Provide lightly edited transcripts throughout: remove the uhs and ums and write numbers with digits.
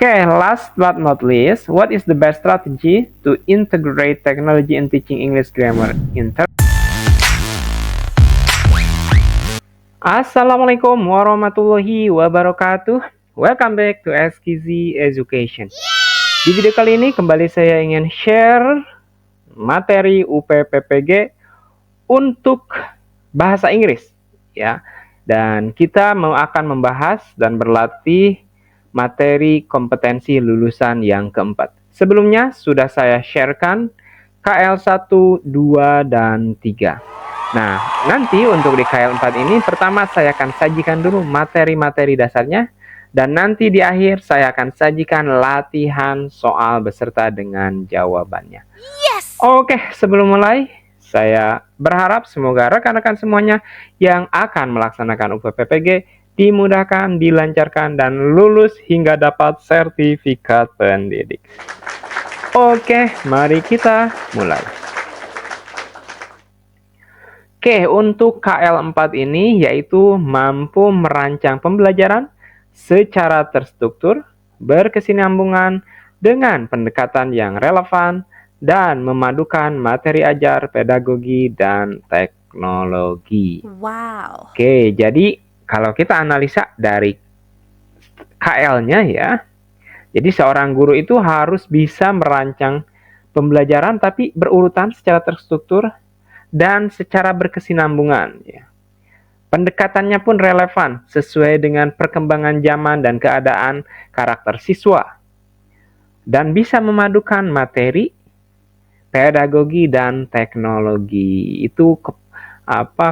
Okay, last but not least, what is the best strategy to integrate technology in teaching English grammar in Assalamualaikum warahmatullahi wabarakatuh. Welcome back to SKZ Education. Di video kali ini kembali saya ingin share materi UPPPG untuk bahasa Inggris, ya. Dan kita akan membahas dan berlatih materi kompetensi lulusan yang keempat. Sebelumnya sudah saya sharekan KL 1, 2, dan 3. Nah, nanti untuk di KL 4 ini pertama saya akan sajikan dulu materi-materi dasarnya, dan nanti di akhir saya akan sajikan latihan soal beserta dengan jawabannya. Yes! Oke, sebelum mulai, saya berharap semoga rekan-rekan semuanya yang akan melaksanakan UPPPG dimudahkan, dilancarkan, dan lulus hingga dapat sertifikat pendidik. Oke, mari kita mulai. Oke, untuk KL4 ini yaitu mampu merancang pembelajaran secara terstruktur, berkesinambungan dengan pendekatan yang relevan, dan memadukan materi ajar, pedagogi, dan teknologi. Wow. Oke, jadi kalau kita analisa dari KL-nya ya, jadi seorang guru itu harus bisa merancang pembelajaran tapi berurutan secara terstruktur dan secara berkesinambungan, ya. Pendekatannya pun relevan sesuai dengan perkembangan zaman dan keadaan karakter siswa, dan bisa memadukan materi, pedagogi, dan teknologi. Itu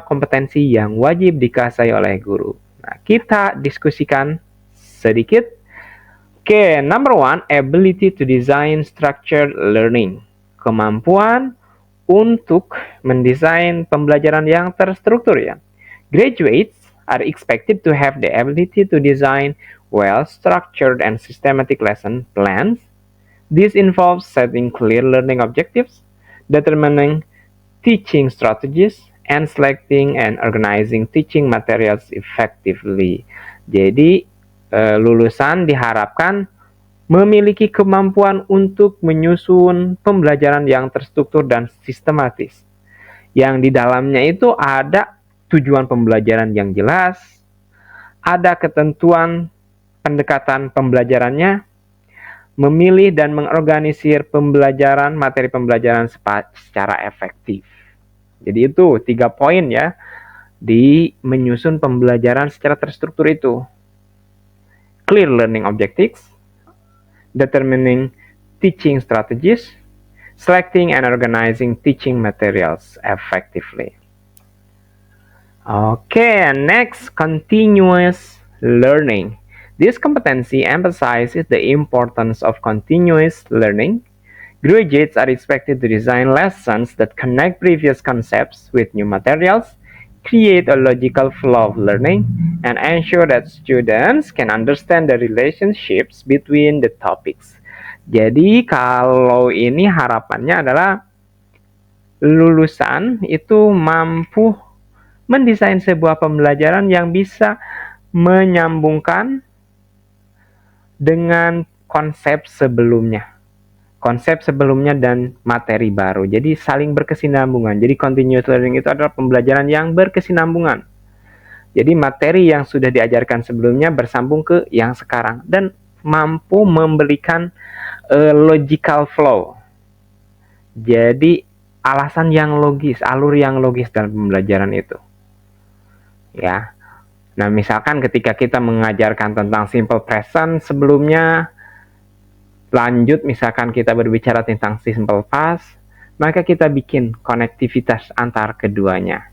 kompetensi yang wajib dikuasai oleh guru. Nah, kita diskusikan sedikit. Oke, number one, ability to design structured learning. Kemampuan untuk mendesain pembelajaran yang terstruktur, ya. Graduates are expected to have the ability to design well-structured and systematic lesson plans. This involves setting clear learning objectives, determining teaching strategies, and selecting and organizing teaching materials effectively. Jadi, lulusan diharapkan memiliki kemampuan untuk menyusun pembelajaran yang terstruktur dan sistematis, yang di dalamnya itu ada tujuan pembelajaran yang jelas, ada ketentuan pendekatan pembelajarannya, memilih dan mengorganisir pembelajaran, materi pembelajaran secara efektif. Jadi itu 3 poin ya di menyusun pembelajaran secara terstruktur itu. Clear learning objectives, determining teaching strategies, selecting and organizing teaching materials effectively. Okay, next, continuous learning. This competency emphasizes the importance of continuous learning. Graduates are expected to design lessons that connect previous concepts with new materials, create a logical flow of learning, and ensure that students can understand the relationships between the topics. Jadi kalau ini harapannya adalah lulusan itu mampu mendesain sebuah pembelajaran yang bisa menyambungkan dengan konsep sebelumnya dan materi baru. Jadi saling berkesinambungan. Jadi continuous learning itu adalah pembelajaran yang berkesinambungan. Jadi materi yang sudah diajarkan sebelumnya bersambung ke yang sekarang dan mampu memberikan logical flow. Jadi alasan yang logis, alur yang logis dalam pembelajaran itu. Ya. Nah, misalkan ketika kita mengajarkan tentang simple present sebelumnya, lanjut misalkan kita berbicara tentang simple past, maka kita bikin konektivitas antar keduanya.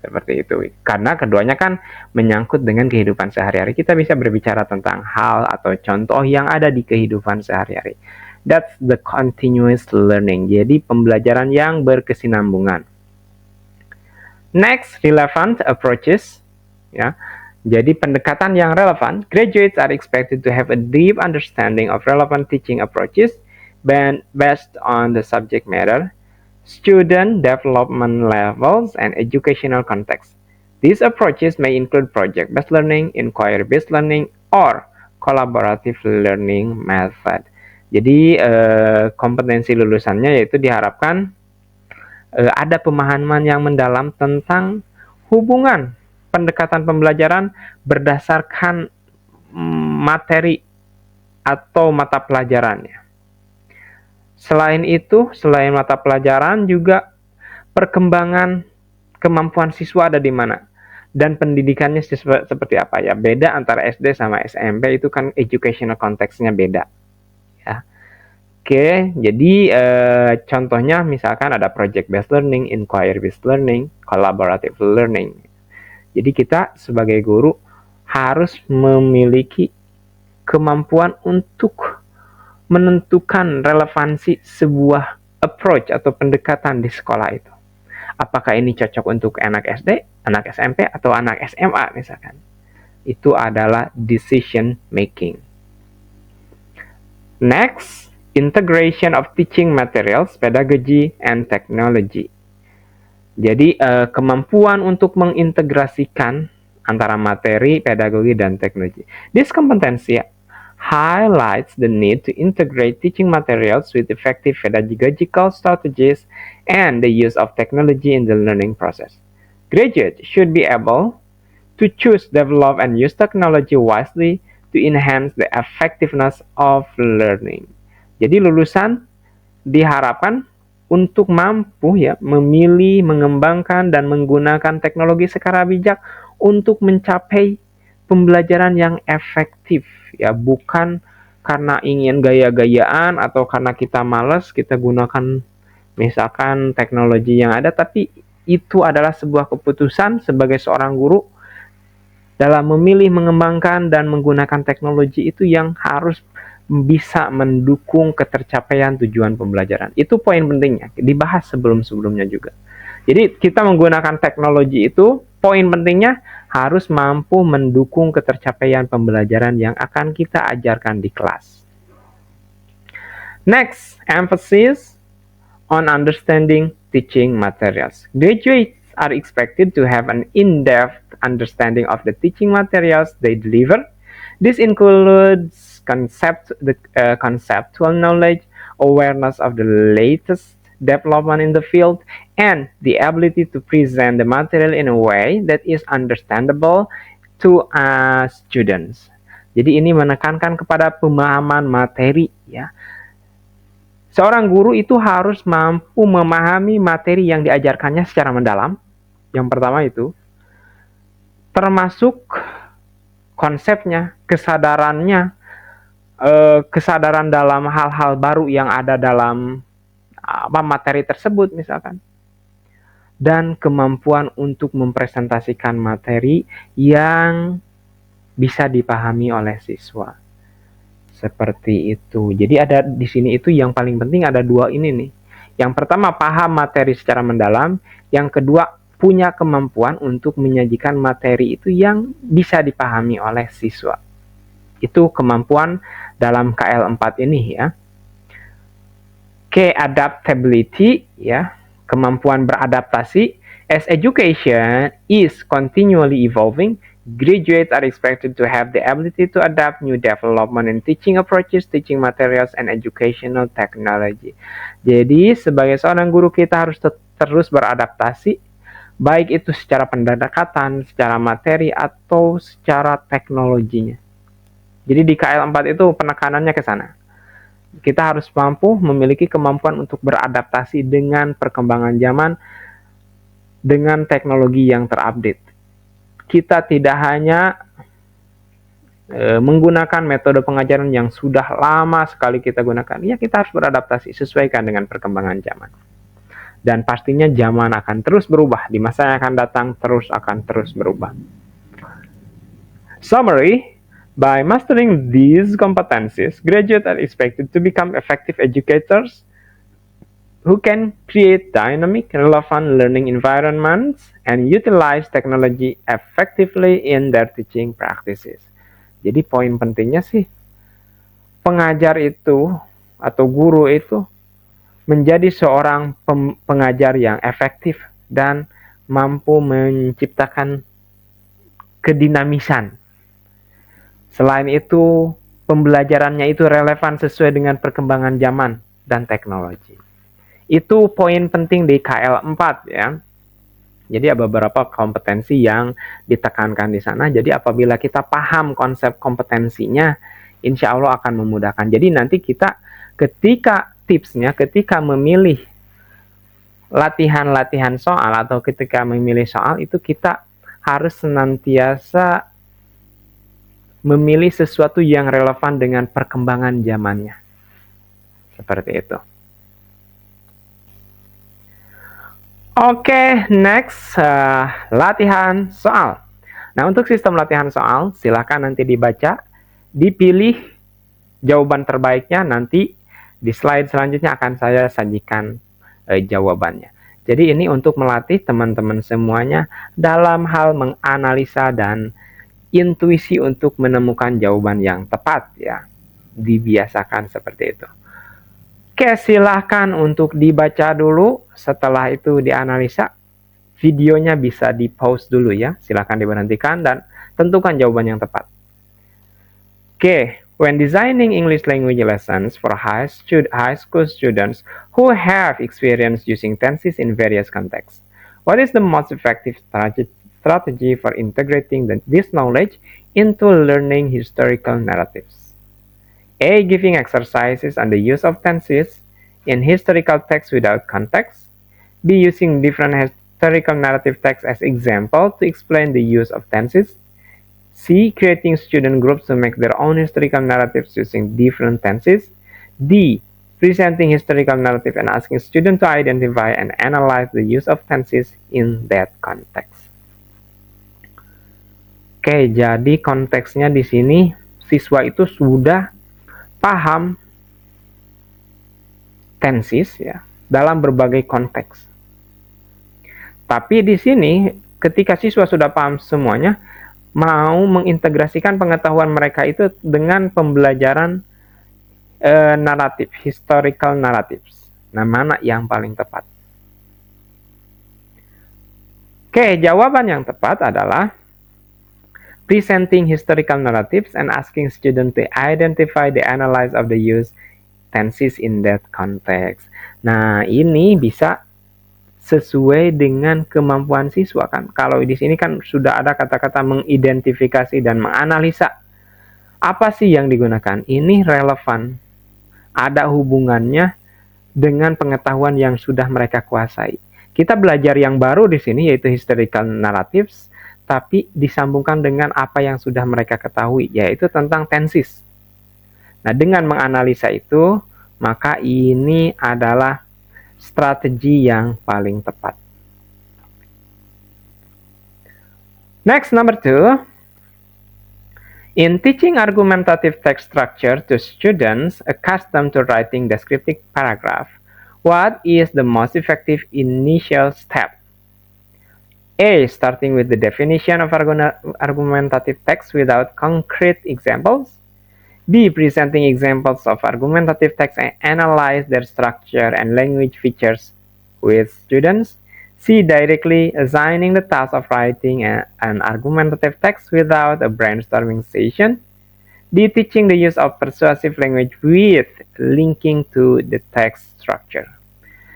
Seperti itu. Karena keduanya kan menyangkut dengan kehidupan sehari-hari. Kita bisa berbicara tentang hal atau contoh yang ada di kehidupan sehari-hari. That's the continuous learning. Jadi pembelajaran yang berkesinambungan. Next, relevant approaches. Ya. Jadi pendekatan yang relevan. Graduates are expected to have a deep understanding of relevant teaching approaches based on the subject matter, student development levels, and educational context. These approaches may include project-based learning, inquiry-based learning, or collaborative learning method. Jadi kompetensi lulusannya yaitu diharapkan ada pemahaman yang mendalam tentang hubungan pendekatan pembelajaran berdasarkan materi atau mata pelajarannya. Selain itu, selain mata pelajaran juga perkembangan kemampuan siswa ada di mana dan pendidikannya seperti apa ya. Beda antara SD sama SMP itu kan educational konteksnya beda ya. Oke, jadi contohnya misalkan ada project based learning, inquiry based learning, collaborative learning. Jadi kita sebagai guru harus memiliki kemampuan untuk menentukan relevansi sebuah approach atau pendekatan di sekolah itu. Apakah ini cocok untuk anak SD, anak SMP, atau anak SMA misalkan. Itu adalah decision making. Next, integration of teaching materials, pedagogy, and technology. Jadi kemampuan untuk mengintegrasikan antara materi, pedagogi, dan teknologi. This competency highlights the need to integrate teaching materials with effective pedagogical strategies and the use of technology in the learning process. Graduates should be able to choose, develop, and use technology wisely to enhance the effectiveness of learning. Jadi lulusan diharapkan untuk mampu ya memilih, mengembangkan, dan menggunakan teknologi secara bijak untuk mencapai pembelajaran yang efektif ya, bukan karena ingin gaya-gayaan atau karena kita malas kita gunakan misalkan teknologi yang ada, tapi itu adalah sebuah keputusan sebagai seorang guru dalam memilih, mengembangkan, dan menggunakan teknologi itu yang harus bisa mendukung ketercapaian tujuan pembelajaran. Itu poin pentingnya, dibahas sebelum-sebelumnya juga. Jadi kita menggunakan teknologi itu, poin pentingnya harus mampu mendukung ketercapaian pembelajaran yang akan kita ajarkan di kelas. Next, emphasis on understanding teaching materials. Graduates are expected to have an in-depth understanding of the teaching materials they deliver. This includes conceptual knowledge, awareness of the latest development in the field, and the ability to present the material in a way that is understandable to students. Jadi ini menekankan kepada pemahaman materi ya. Seorang guru itu harus mampu memahami materi yang diajarkannya secara mendalam. Yang pertama itu, termasuk konsepnya, kesadarannya, kesadaran dalam hal-hal baru yang ada dalam materi tersebut misalkan. Dan kemampuan untuk mempresentasikan materi yang bisa dipahami oleh siswa. Seperti itu. Jadi ada di sini itu yang paling penting ada dua ini nih. Yang pertama paham materi secara mendalam, yang kedua punya kemampuan untuk menyajikan materi itu yang bisa dipahami oleh siswa. Itu kemampuan dalam KL4 ini ya. Adaptability ya, kemampuan beradaptasi. As education is continually evolving, graduates are expected to have the ability to adapt new development in teaching approaches, teaching materials, and educational technology. Jadi sebagai seorang guru kita harus terus beradaptasi, baik itu secara pendekatan, secara materi, atau secara teknologinya. Jadi di KL4 itu penekanannya ke sana. Kita harus mampu memiliki kemampuan untuk beradaptasi dengan perkembangan zaman, dengan teknologi yang terupdate. Kita tidak hanya menggunakan metode pengajaran yang sudah lama sekali kita gunakan. Ya, kita harus beradaptasi sesuaikan dengan perkembangan zaman. Dan pastinya zaman akan terus berubah. Di masa yang akan datang akan terus berubah. Summary, by mastering these competencies, graduates are expected to become effective educators who can create dynamic, relevant learning environments and utilize technology effectively in their teaching practices. Jadi poin pentingnya sih, pengajar itu atau guru itu menjadi seorang pengajar yang efektif dan mampu menciptakan kedinamisan. Selain itu, pembelajarannya itu relevan sesuai dengan perkembangan zaman dan teknologi. Itu poin penting di KL 4 ya. Jadi ada beberapa kompetensi yang ditekankan di sana. Jadi apabila kita paham konsep kompetensinya, insya Allah akan memudahkan. Jadi nanti kita ketika memilih latihan-latihan soal atau ketika memilih soal itu kita harus senantiasa memilih sesuatu yang relevan dengan perkembangan zamannya. Seperti itu. Oke, next latihan soal. Nah, untuk sistem latihan soal, silakan nanti dibaca, dipilih jawaban terbaiknya, nanti di slide selanjutnya akan saya sajikan jawabannya. Jadi ini untuk melatih teman-teman semuanya dalam hal menganalisa dan intuisi untuk menemukan jawaban yang tepat ya. Dibiasakan seperti itu. Oke, silahkan untuk dibaca dulu. Setelah itu dianalisa, videonya bisa di-pause dulu ya. Silahkan diberhentikan dan tentukan jawaban yang tepat. Oke, when designing English language lessons for high school students who have experience using tenses in various contexts, what is the most effective strategy for integrating this knowledge into learning historical narratives? A. Giving exercises on the use of tenses in historical texts without context. B. Using different historical narrative texts as example to explain the use of tenses. C. Creating student groups to make their own historical narratives using different tenses. D. Presenting historical narrative and asking students to identify and analyze the use of tenses in that context. Oke, jadi konteksnya di sini siswa itu sudah paham tenses ya dalam berbagai konteks. Tapi di sini ketika siswa sudah paham semuanya, mau mengintegrasikan pengetahuan mereka itu dengan pembelajaran naratif, historical narratives. Nah, mana yang paling tepat? Oke, jawaban yang tepat adalah presenting historical narratives and asking students to identify the analyze of the use tenses in that context. Nah, ini bisa sesuai dengan kemampuan siswa kan. Kalau di sini kan sudah ada kata-kata mengidentifikasi dan menganalisa. Apa sih yang digunakan? Ini relevan. Ada hubungannya dengan pengetahuan yang sudah mereka kuasai. Kita belajar yang baru di sini yaitu historical narratives, tapi disambungkan dengan apa yang sudah mereka ketahui, yaitu tentang tenses. Nah, dengan menganalisa itu, maka ini adalah strategi yang paling tepat. Next, number 2. In teaching argumentative text structure to students accustomed to writing descriptive paragraph, what is the most effective initial step? A. Starting with the definition of argumentative text without concrete examples. B. Presenting examples of argumentative text and analyze their structure and language features with students. C. Directly assigning the task of writing an argumentative text without a brainstorming session. D. Teaching the use of persuasive language with linking to the text structure.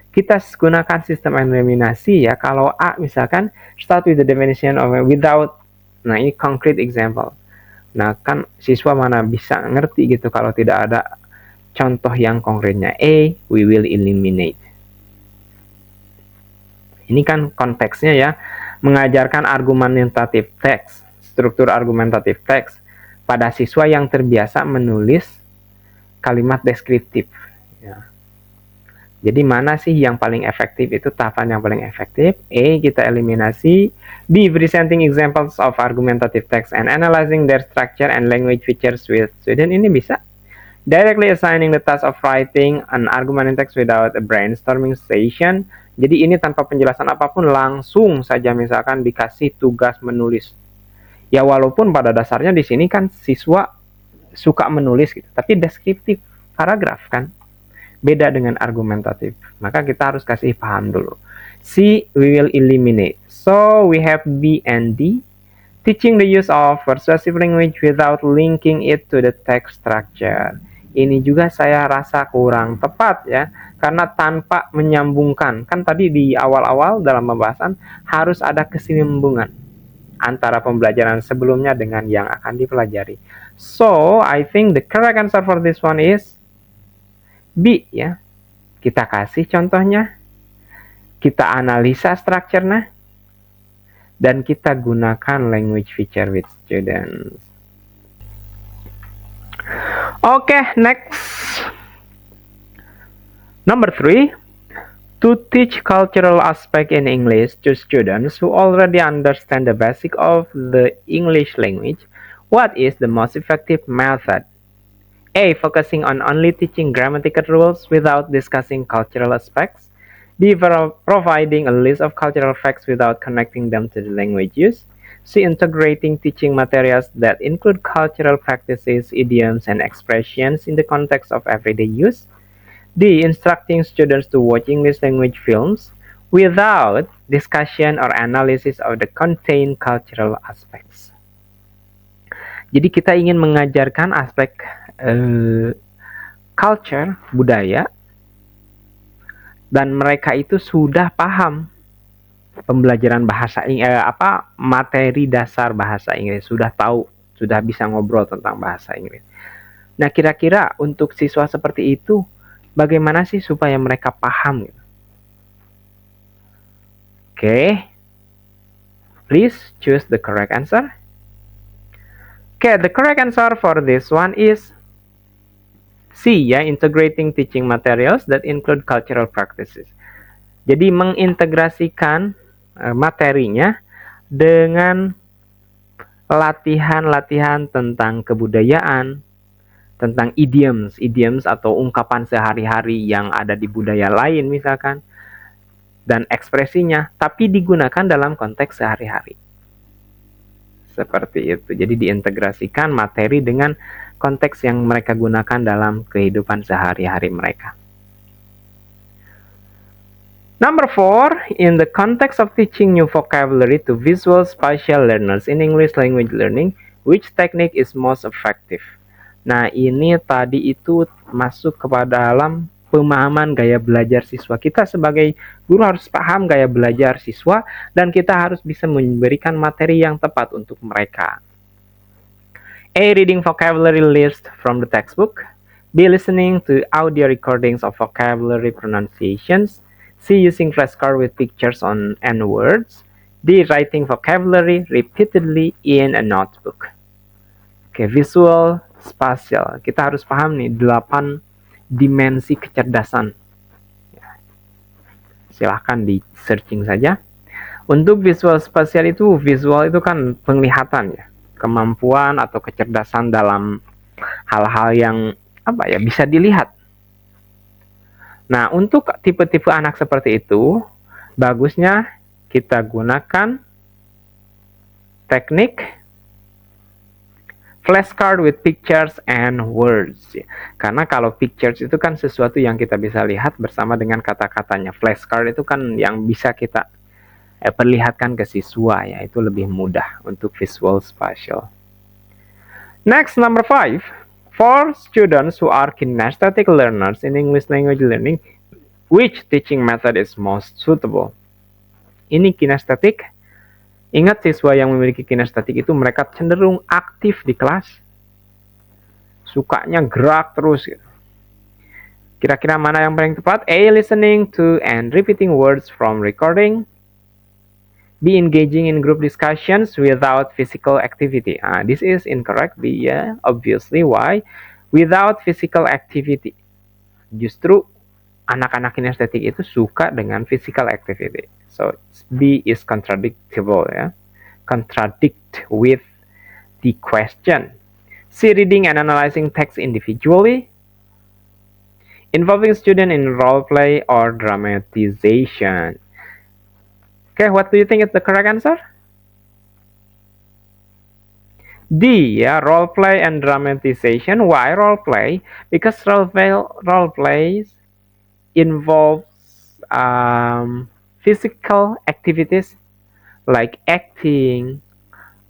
Kita gunakan sistem eliminasi ya. Kalau A misalkan start with the definition of without, nah ini concrete example. Nah kan siswa mana bisa ngerti gitu kalau tidak ada contoh yang konkretnya. A, we will eliminate. Ini kan konteksnya ya, mengajarkan argumentative text, struktur argumentative text pada siswa yang terbiasa menulis kalimat deskriptif. Ya. Jadi mana sih yang paling efektif? Itu tahapan yang paling efektif. A, kita eliminasi. B, presenting examples of argumentative text and analyzing their structure and language features with student. Ini bisa. Directly assigning the task of writing an argumentative text without a brainstorming session. Jadi ini tanpa penjelasan apapun, langsung saja misalkan dikasih tugas menulis. Ya walaupun pada dasarnya di sini kan siswa suka menulis gitu, tapi deskriptif paragraf kan. Beda dengan argumentatif. Maka kita harus kasih paham dulu. C, we will eliminate. So, we have B and D. Teaching the use of persuasive language without linking it to the text structure. Ini juga saya rasa kurang tepat ya, karena tanpa menyambungkan. Kan tadi di awal-awal dalam pembahasan harus ada kesinambungan antara pembelajaran sebelumnya dengan yang akan dipelajari. So, I think the correct answer for this one is B ya. Kita kasih contohnya, kita analisa strukturnya, dan kita gunakan language feature with students. Okay, next. Number 3. To teach cultural aspect in English to students who already understand the basic of the English language, what is the most effective method? A. Focusing on only teaching grammatical rules without discussing cultural aspects. B. Providing a list of cultural facts without connecting them to the language use. C. Integrating teaching materials that include cultural practices, idioms, and expressions in the context of everyday use. D. Instructing students to watch English language films without discussion or analysis of the contained cultural aspects. Jadi kita ingin mengajarkan aspek culture, budaya, dan mereka itu sudah paham pembelajaran bahasa materi dasar bahasa Inggris, sudah tahu, sudah bisa ngobrol tentang bahasa Inggris. Nah, kira-kira untuk siswa seperti itu bagaimana sih supaya mereka paham? Okay. Please choose the correct answer. Okay, the correct answer for this one is C ya, integrating teaching materials that include cultural practices. Jadi mengintegrasikan materinya dengan latihan-latihan tentang kebudayaan, tentang idioms atau ungkapan sehari-hari yang ada di budaya lain misalkan, dan ekspresinya, tapi digunakan dalam konteks sehari-hari. Seperti itu. Jadi diintegrasikan materi dengan konteks yang mereka gunakan dalam kehidupan sehari-hari mereka. Number 4, in the context of teaching new vocabulary to visual spatial learners in English language learning, which technique is most effective? Nah, ini tadi itu masuk kepada dalam pemahaman gaya belajar siswa. Kita sebagai guru harus paham gaya belajar siswa dan kita harus bisa memberikan materi yang tepat untuk mereka. A. Reading vocabulary list from the textbook. B. Listening to audio recordings of vocabulary pronunciations. C. Using flashcards with pictures on and words. D. Writing vocabulary repeatedly in a notebook. Oke, visual, spatial. Kita harus paham nih 8 dimensi kecerdasan. Silahkan di searching saja. Untuk visual spatial itu, visual itu kan penglihatan ya. Kemampuan atau kecerdasan dalam hal-hal yang bisa dilihat. Nah, untuk tipe-tipe anak seperti itu, bagusnya kita gunakan teknik flashcard with pictures and words. Karena kalau pictures itu kan sesuatu yang kita bisa lihat bersama dengan kata-katanya. Flashcard itu kan yang bisa kita perlihatkan ke siswa ya, itu lebih mudah untuk visual spatial. Next, number 5. For students who are kinesthetic learners in English language learning, which teaching method is most suitable? Ini kinestetik. Ingat, siswa yang memiliki kinestetik itu mereka cenderung aktif di kelas. Sukanya gerak terus gitu. Kira-kira mana yang paling tepat? A. Listening to and repeating words from recording. B. Engaging in group discussions without physical activity. This is incorrect. B, ya. Obviously, why? Without physical activity. Justru anak-anak kinestetik itu suka dengan physical activity. So, B is contradictable, ya. Contradict with the question. C. Reading and analyzing text individually. Involving student in role play or dramatization. Okay, what do you think is the correct answer? D, ya, role play and dramatization. Why role play? Because role plays involves physical activities like acting,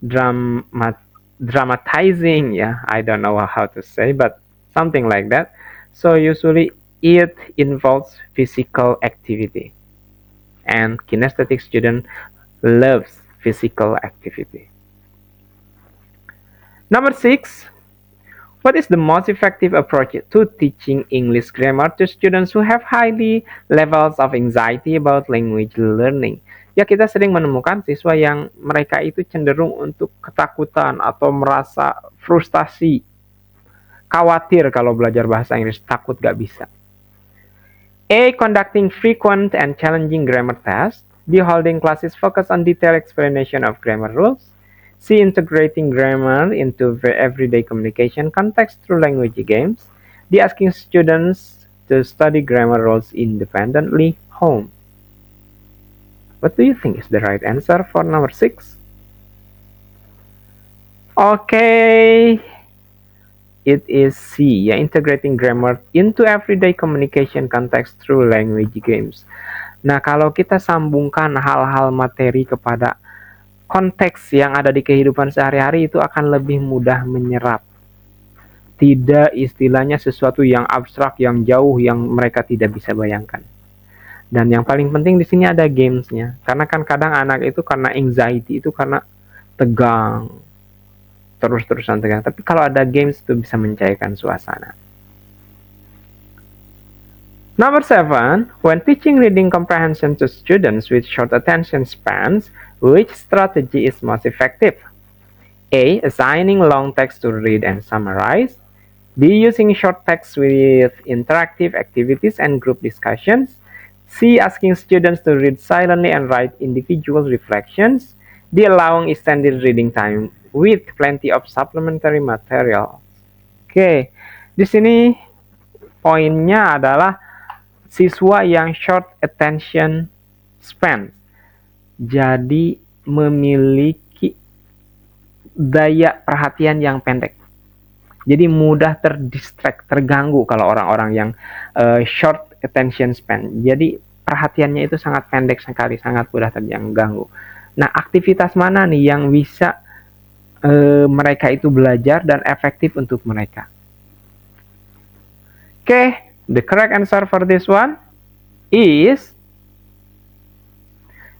dramatizing, yeah, I don't know how to say, but something like that. So usually it involves physical activity, and kinesthetic student loves physical activity. Number 6, what is the most effective approach to teaching English grammar to students who have highly levels of anxiety about language learning? Ya, kita sering menemukan siswa yang mereka itu cenderung untuk ketakutan atau merasa frustasi, khawatir kalau belajar bahasa Inggris, takut gak bisa. A. Conducting frequent and challenging grammar tests. B. Holding classes focused on detailed explanation of grammar rules. C. Integrating grammar into everyday communication context through language games. D. Asking students to study grammar rules independently home. What do you think is the right answer for number 6? Okay, it is C, ya, integrating grammar into everyday communication context through language games. Nah, kalau kita sambungkan hal-hal materi kepada konteks yang ada di kehidupan sehari-hari, itu akan lebih mudah menyerap. Tidak istilahnya sesuatu yang abstrak, yang jauh, yang mereka tidak bisa bayangkan. Dan yang paling penting di sini ada gamesnya. Karena kan kadang anak itu karena anxiety, itu karena tegang, terus-terusan tegang. Tapi kalau ada games itu bisa mencairkan suasana. Number 7, when teaching reading comprehension to students with short attention spans, which strategy is most effective? A. Assigning long text to read and summarize. B. Using short text with interactive activities and group discussions. C. Asking students to read silently and write individual reflections. D. Allowing extended reading time with plenty of supplementary material. Oke, di sini poinnya adalah siswa yang short attention span. Jadi memiliki daya perhatian yang pendek. Jadi mudah terdistract, terganggu kalau orang-orang yang short attention span. Jadi perhatiannya itu sangat pendek sekali, sangat mudah terganggu. Nah, aktivitas mana nih yang bisa mereka itu belajar dan efektif untuk mereka? Oke, the correct answer for this one is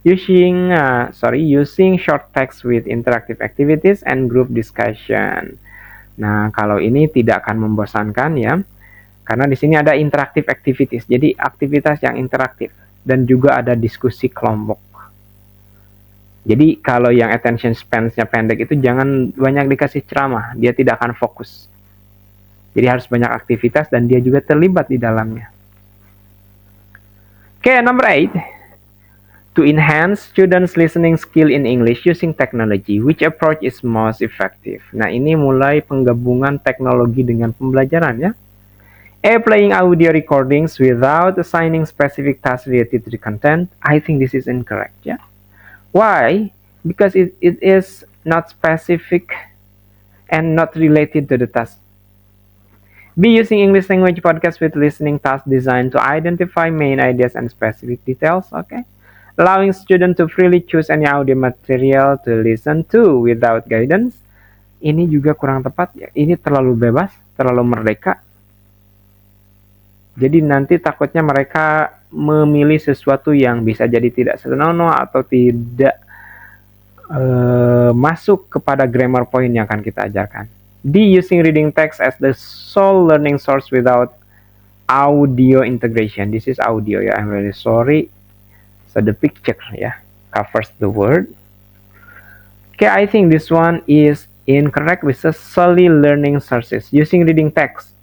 using short text with interactive activities and group discussion. Nah, kalau ini tidak akan membosankan ya, karena di sini ada interactive activities, jadi aktivitas yang interaktif dan juga ada diskusi kelompok. Jadi kalau yang attention span-nya pendek itu jangan banyak dikasih ceramah, dia tidak akan fokus. Jadi harus banyak aktivitas dan dia juga terlibat di dalamnya. Okay, number 8. To enhance students' listening skill in English using technology, which approach is most effective? Nah, ini mulai penggabungan teknologi dengan pembelajaran ya. A. Playing audio recordings without assigning specific tasks related to the content. I think this is incorrect ya. Why? Because it is not specific and not related to the task. B. Using English language podcast with listening tasks designed to identify main ideas and specific details. Okay. Allowing students to freely choose any audio material to listen to without guidance. Ini juga kurang tepat ya. Ini terlalu bebas, terlalu merdeka. Jadi nanti takutnya mereka memilih sesuatu yang bisa jadi tidak senonoh atau tidak masuk kepada grammar point yang akan kita ajarkan. D. Using reading text as the sole learning source without audio integration. This is audio ya. I'm really sorry. So the picture covers the word. Okay, I think this one is incorrect with the solely learning sources. Using reading text.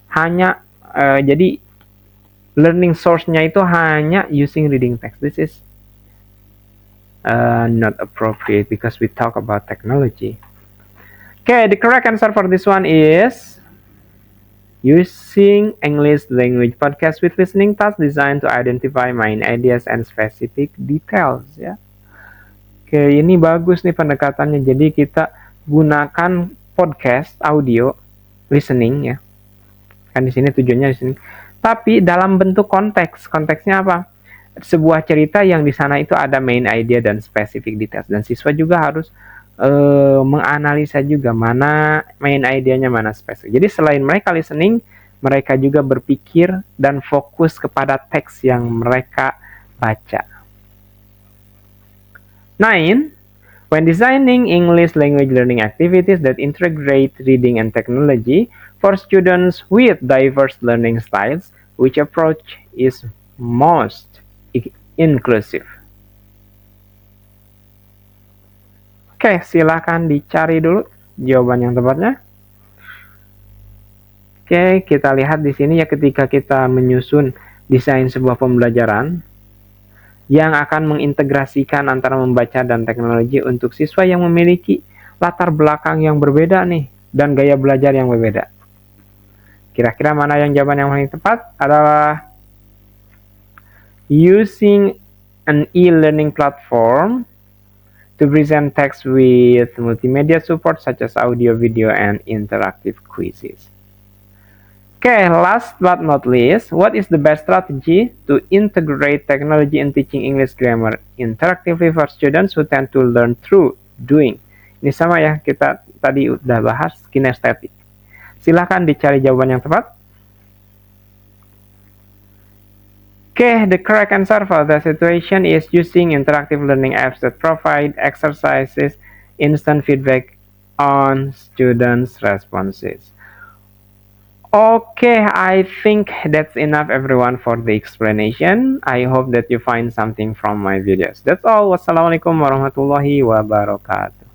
Hanya, jadi learning source-nya itu hanya using reading text. This is not appropriate because we talk about technology. Okay, the correct answer for this one is using English language podcast with listening tasks designed to identify main ideas and specific details ya. Oke, ini bagus nih pendekatannya. Jadi kita gunakan podcast audio listening ya. Kan di sini tujuannya listening. Tapi dalam bentuk konteks. Konteksnya apa? Sebuah cerita yang di sana itu ada main idea dan specific details, dan siswa juga harus menganalisa juga mana main idenya, mana spesifik. Jadi selain mereka listening, mereka juga berpikir dan fokus kepada teks yang mereka baca. 9. When designing English language learning activities that integrate reading and technology for students with diverse learning styles, which approach is most inclusive? Oke, silakan dicari dulu jawaban yang tepatnya. Oke, kita lihat di sini ya, ketika kita menyusun desain sebuah pembelajaran yang akan mengintegrasikan antara membaca dan teknologi untuk siswa yang memiliki latar belakang yang berbeda nih, dan gaya belajar yang berbeda. Kira-kira mana yang jawaban yang paling tepat? Adalah using an e-learning platform to present text with multimedia support such as audio, video, and interactive quizzes. Okay, last but not least, what is the best strategy to integrate technology in teaching English grammar interactively for students who tend to learn through doing? Ini sama ya, kita tadi udah bahas kinestetik. Silahkan dicari jawaban yang tepat. Okay, the correct answer for the situation is using interactive learning apps that provide exercises, instant feedback on students' responses. Okay, I think that's enough everyone for the explanation. I hope that you find something from my videos. That's all. Wassalamualaikum warahmatullahi wabarakatuh.